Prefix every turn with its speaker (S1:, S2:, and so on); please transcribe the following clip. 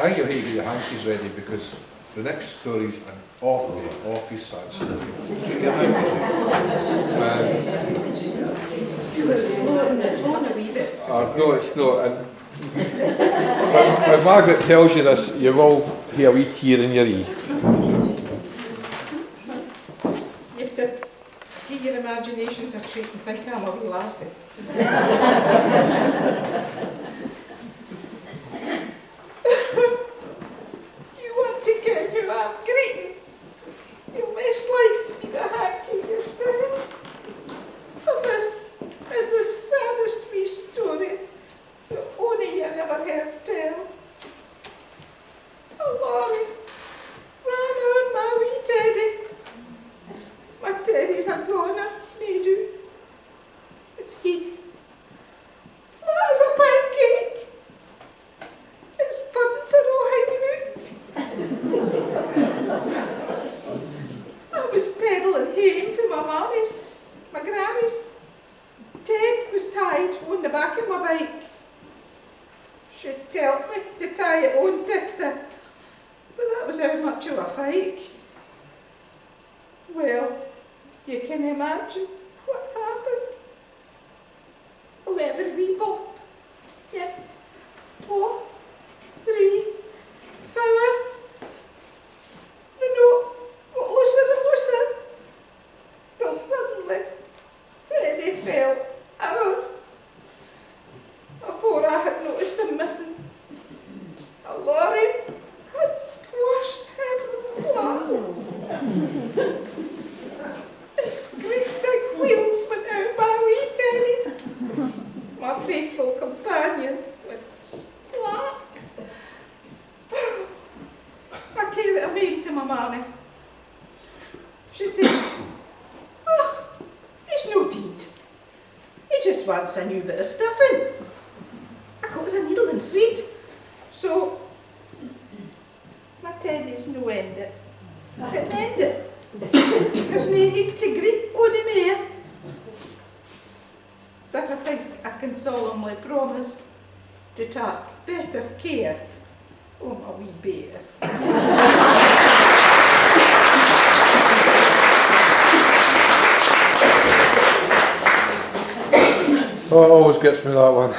S1: I think you'll have to get your hankies ready because the next story's an awfully sad story. Get your hankies ready.
S2: It's lowering the tone a wee bit.
S1: No, it's not. And when Margaret tells you this, you will hear a wee tear in your eye.
S2: You have to give your imaginations a treat and think I'm a wee lassie. You want to get who I'm greeting? You'll most likely be the hanky yourself. For this is the saddest wee story that only you never heard tell. A lorry ran on my wee Teddie. My Teddies are gone, they do. It's he. Flat as a pancake. His buttons are all hanging out. I was pedalling home from my mammy's, my granny's. Ted was tied on the back of my bike. She'd tell me to tie it on tighter, but that was how much of a fight. Well, you can imagine what happened. 11 people. Yeah. 2, 3, 4. No, got looser and looser. Well, suddenly, Teddy fell out. Before I had noticed him missing, a lorry had squashed him flat. Its great big wheels went out my wee Teddy. My faithful companion was splat. I carried him home to my mammy. She said, "Oh, he's no deed. He just wants a new bit of stuffing." I got her a needle and thread. So, my Teddy's no end it. But mend it. There's no need to greet on him here. But I think I can solemnly promise to take better care of my wee bear.
S1: Oh, it always gets me, that one.